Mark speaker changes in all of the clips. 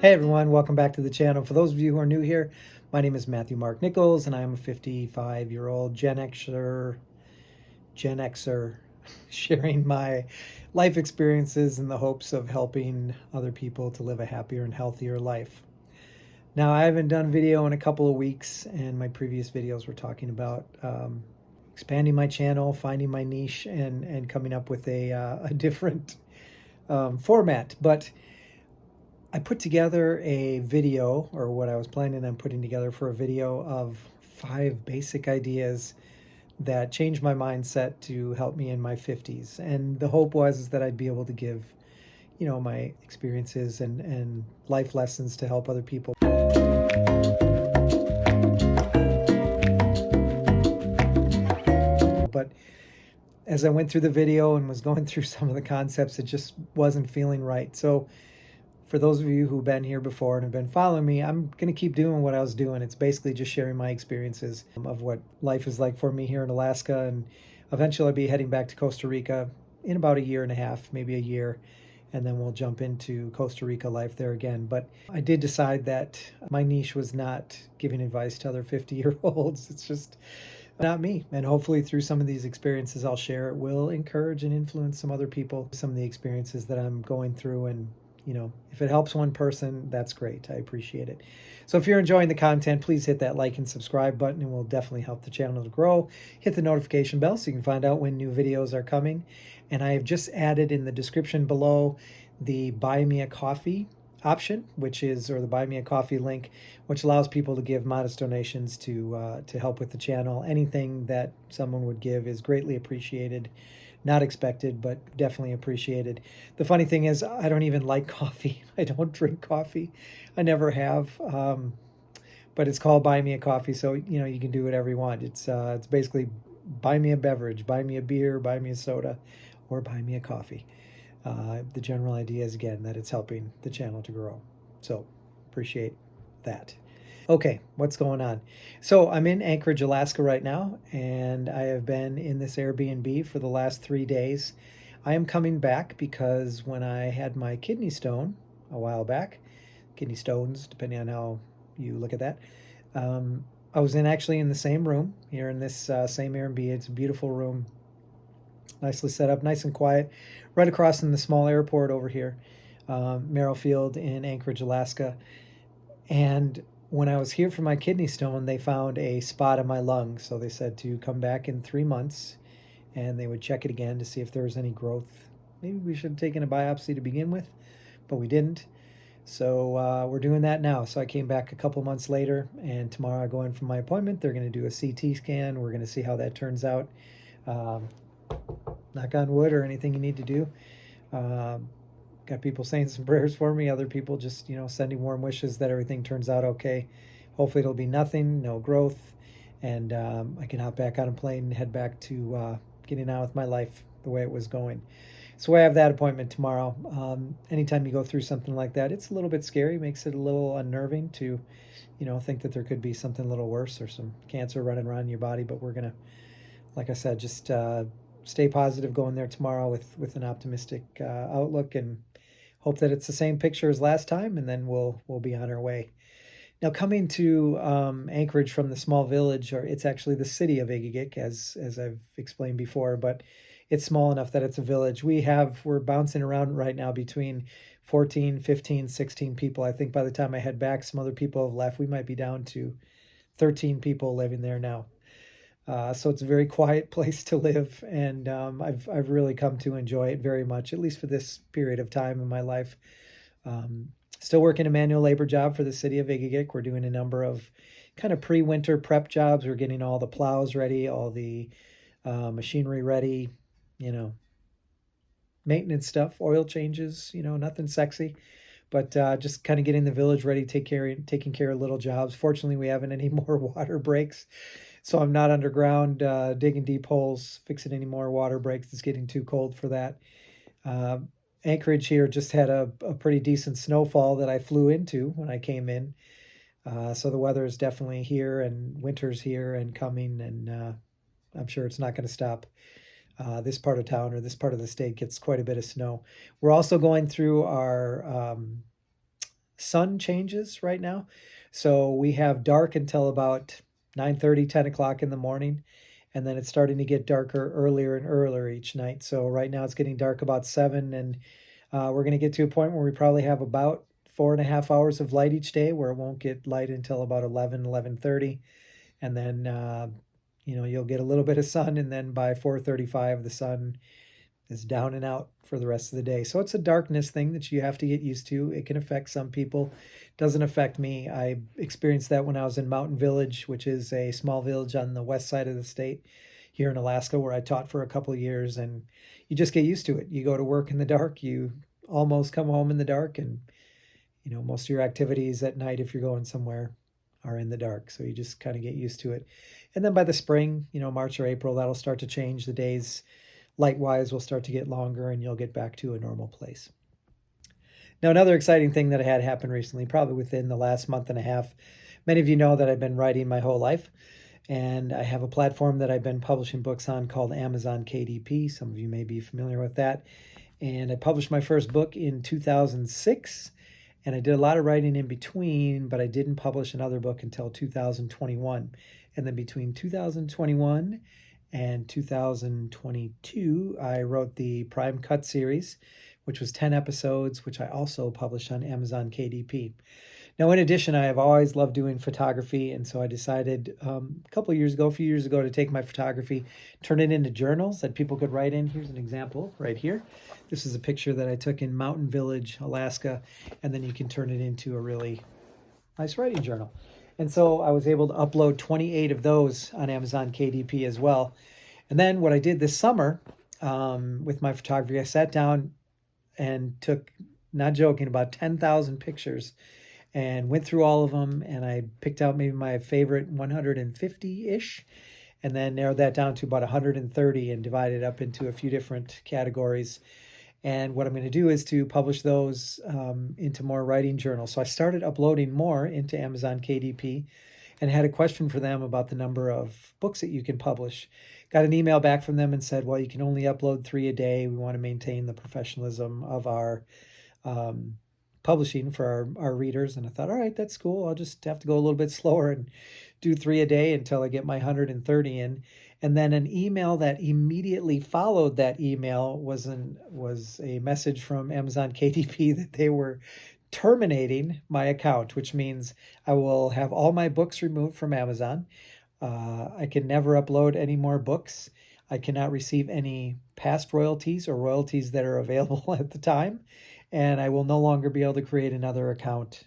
Speaker 1: Hey everyone, welcome back to the channel. For those of you who are new here, my name is Matthew Mark Nichols, and I am a 55-year-old Gen Xer sharing my life experiences in the hopes of helping other people to live a happier and healthier life. Now, I haven't done video in a couple of weeks, and my previous videos were talking about expanding my channel, finding my niche, and coming up with a different format. But I put together a video, or what I was planning on putting together for a video, of 5 basic ideas that changed my mindset to help me in my 50s. And the hope was that I'd be able to give, my experiences and life lessons to help other people. But as I went through the video and was going through some of the concepts, it just wasn't feeling right. So for those of you who've been here before and have been following me, I'm going to keep doing what I was doing. It's basically just sharing my experiences of what life is like for me here in Alaska. And eventually I'll be heading back to Costa Rica in about a year and a half, maybe a year. And then we'll jump into Costa Rica life there again. But I did decide that my niche was not giving advice to other 50-year-olds. It's just not me. And hopefully through some of these experiences I'll share, it will encourage and influence some other people, some of the experiences that I'm going through. And if it helps one person, that's great. I appreciate it. So if you're enjoying the content, please hit that like and subscribe button. It will definitely help the channel to grow. Hit the notification bell so you can find out when new videos are coming. And I have just added in the description below the Buy Me a Coffee option, or the Buy Me a Coffee link, which allows people to give modest donations to help with the channel. Anything that someone would give is greatly appreciated. Not expected, but definitely appreciated. The funny thing is, I don't even like coffee. I don't drink coffee. I never have. But it's called Buy Me a Coffee, so you can do whatever you want. It's basically buy me a beverage, buy me a beer, buy me a soda, or buy me a coffee. The general idea is, again, that it's helping the channel to grow. So appreciate that. Okay, what's going on? So I'm in Anchorage, Alaska right now, and I have been in this Airbnb for the last 3 days. I am coming back because when I had my kidney stone a while back, kidney stones, depending on how you look at that, I was actually in the same room here in this same Airbnb. It's a beautiful room, nicely set up, nice and quiet, right across from the small airport over here, Merrifield in Anchorage, Alaska. And when I was here for my kidney stone, they found a spot in my lung. So they said to come back in 3 months and they would check it again to see if there was any growth. Maybe we should have taken a biopsy to begin with, but we didn't. So we're doing that now. So I came back a couple months later, and tomorrow I go in for my appointment. They're going to do a CT scan. We're going to see how that turns out. Knock on wood, or anything you need to do. Got people saying some prayers for me, other people just, sending warm wishes that everything turns out okay. Hopefully it'll be nothing, no growth, and I can hop back on a plane and head back to getting on with my life the way it was going. So I have that appointment tomorrow. Anytime you go through something like that, it's a little bit scary, makes it a little unnerving to, think that there could be something a little worse or some cancer running around in your body. But we're going to, like I said, just stay positive going there tomorrow with an optimistic outlook, and hope that it's the same picture as last time, and then we'll be on our way. Now, coming to Anchorage from the small village, or it's actually the city of Egegik, as I've explained before, but it's small enough that it's a village. We're bouncing around right now between 14, 15, 16 people. I think by the time I head back, some other people have left. We might be down to 13 people living there now. So it's a very quiet place to live, and I've really come to enjoy it very much, at least for this period of time in my life. Still working a manual labor job for the city of Egegik. We're doing a number of kind of pre-winter prep jobs. We're getting all the plows ready, all the machinery ready, maintenance stuff, oil changes, nothing sexy, but just kind of getting the village ready, taking care of little jobs. Fortunately, we haven't any more water breaks. So I'm not underground digging deep holes, fixing any more water breaks. It's getting too cold for that. Anchorage here just had a pretty decent snowfall that I flew into when I came in. So the weather is definitely here, and winter's here and coming, and I'm sure it's not going to stop. This part of town, or this part of the state, gets quite a bit of snow. We're also going through our sun changes right now. So we have dark until about 9:30, 10 o'clock in the morning. And then it's starting to get darker earlier and earlier each night. So right now it's getting dark about 7. And we're going to get to a point where we probably have about 4.5 hours of light each day, where it won't get light until about 11, 11:30. And then, you'll get a little bit of sun. And then by 4:35, the sun is down and out for the rest of the day. So it's a darkness thing that you have to get used to. It can affect some people. Doesn't affect me. I experienced that when I was in Mountain Village, which is a small village on the west side of the state here in Alaska, where I taught for a couple of years, and you just get used to it. You go to work in the dark, you almost come home in the dark, and most of your activities at night, if you're going somewhere, are in the dark. So you just kind of get used to it. And then by the spring, March or April, that'll start to change. The days light-wise will start to get longer, and you'll get back to a normal place. Now, another exciting thing that had happened recently, probably within the last month and a half, many of you know that I've been writing my whole life, and I have a platform that I've been publishing books on called Amazon KDP. Some of you may be familiar with that. And I published my first book in 2006, and I did a lot of writing in between, but I didn't publish another book until 2021. And then between 2021 and 2022, I wrote the Prime Cut series, which was 10 episodes, which I also published on Amazon KDP. Now, in addition, I have always loved doing photography, and so I decided a few years ago, to take my photography, turn it into journals that people could write in. Here's an example right here. This is a picture that I took in Mountain Village, Alaska, and then you can turn it into a really nice writing journal. And so I was able to upload 28 of those on Amazon KDP as well. And then what I did this summer with my photography, I sat down and took, not joking, about 10,000 pictures and went through all of them. And I picked out maybe my favorite 150-ish, and then narrowed that down to about 130 and divided up into a few different categories. And what I'm going to do is to publish those into more writing journals. So I started uploading more into Amazon KDP and had a question for them about the number of books that you can publish. Got an email back from them and said, well, you can only upload 3 a day. We want to maintain the professionalism of our publishing for our readers. And I thought, all right, that's cool. I'll just have to go a little bit slower and do 3 a day until I get my 130 in. And then an email that immediately followed that email was a message from Amazon KDP that they were terminating my account, which means I will have all my books removed from Amazon. I can never upload any more books. I cannot receive any past royalties or royalties that are available at the time. And I will no longer be able to create another account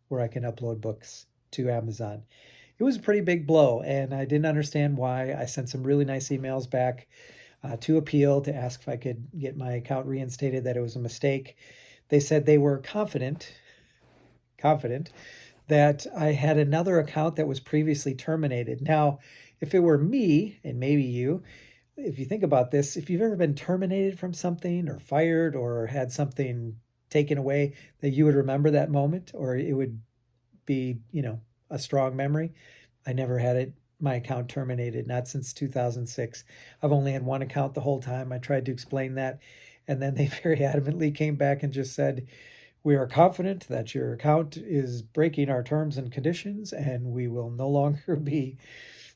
Speaker 1: where I can upload books to Amazon. It was a pretty big blow, and I didn't understand why. I sent some really nice emails back to appeal to ask if I could get my account reinstated, that it was a mistake. They said they were confident that I had another account that was previously terminated. Now, if it were me, and maybe you, if you think about this, if you've ever been terminated from something or fired or had something taken away, that you would remember that moment, or it would be, a strong memory. I never had my account terminated, not since 2006. I've only had one account the whole time. I tried to explain that, and then they very adamantly came back and just said, we are confident that your account is breaking our terms and conditions, and we will no longer be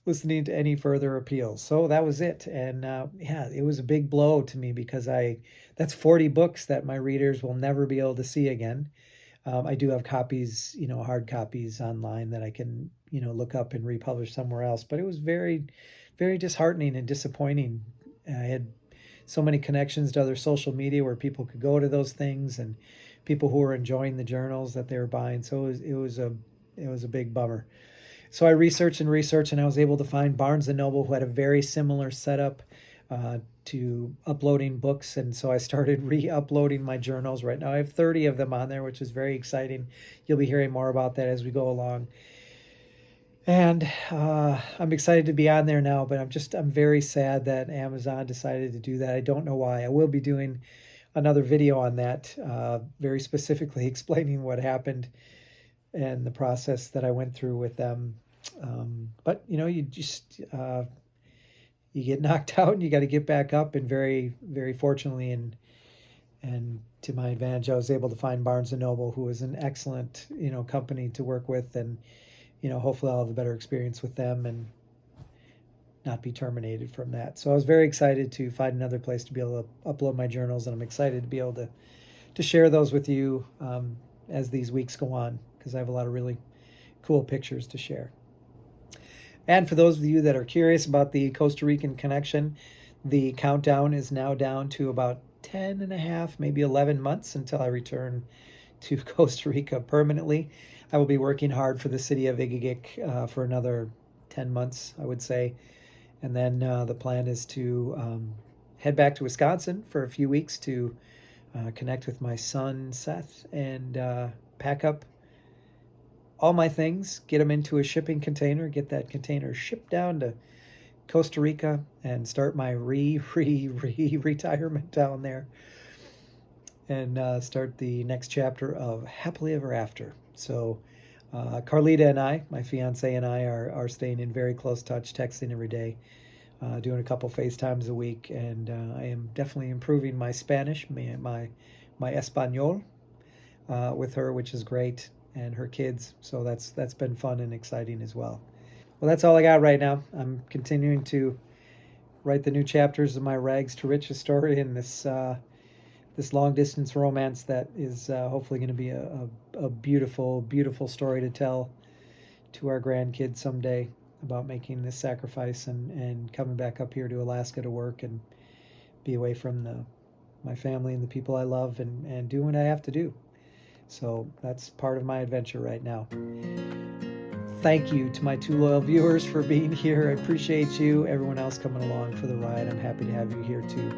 Speaker 1: listening to any further appeals. So that was it. And it was a big blow to me, because that's 40 books that my readers will never be able to see again. I do have copies, hard copies online that I can, look up and republish somewhere else. But it was very, very disheartening and disappointing. I had so many connections to other social media where people could go to those things, and people who were enjoying the journals that they were buying. So it was a big bummer. So I researched, and I was able to find Barnes & Noble, who had a very similar setup to uploading books. And so I started re-uploading my journals. Right now I have 30 of them on there, which is very exciting. You'll be hearing more about that as we go along. And I'm excited to be on there now, but I'm very sad that Amazon decided to do that. I don't know why. I will be doing another video on that, very specifically explaining what happened and the process that I went through with them. But you just you get knocked out and you got to get back up. And very, very fortunately, and And to my advantage, I was able to find Barnes and Noble, who was an excellent, company to work with, and hopefully I'll have a better experience with them and not be terminated from that. So I was very excited to find another place to be able to upload my journals, and I'm excited to be able to share those with you as these weeks go on, because I have a lot of really cool pictures to share. And for those of you that are curious about the Costa Rican connection, the countdown is now down to about 10 and a half, maybe 11 months until I return to Costa Rica permanently. I will be working hard for the city of Iquique for another 10 months, I would say. And then the plan is to head back to Wisconsin for a few weeks to connect with my son, Seth, and pack up all my things, get them into a shipping container, get that container shipped down to Costa Rica, and start my retirement down there, and start the next chapter of Happily Ever After. So Carlita and I, my fiance and I, are staying in very close touch, texting every day, doing a couple FaceTimes a week, and I am definitely improving my Spanish, my Espanol, with her, which is great, and her kids. So that's been fun and exciting as well. Well, that's all I got right now. I'm continuing to write the new chapters of my rags to riches story in this long distance romance that is hopefully going to be a beautiful, beautiful story to tell to our grandkids someday, about making this sacrifice and coming back up here to Alaska to work and be away from my family and the people I love, and do what I have to do. So that's part of my adventure right now. Thank you to my 2 loyal viewers for being here. I appreciate you. Everyone else coming along for the ride, I'm happy to have you here too.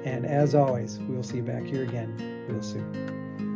Speaker 1: And as always, we will see you back here again real soon.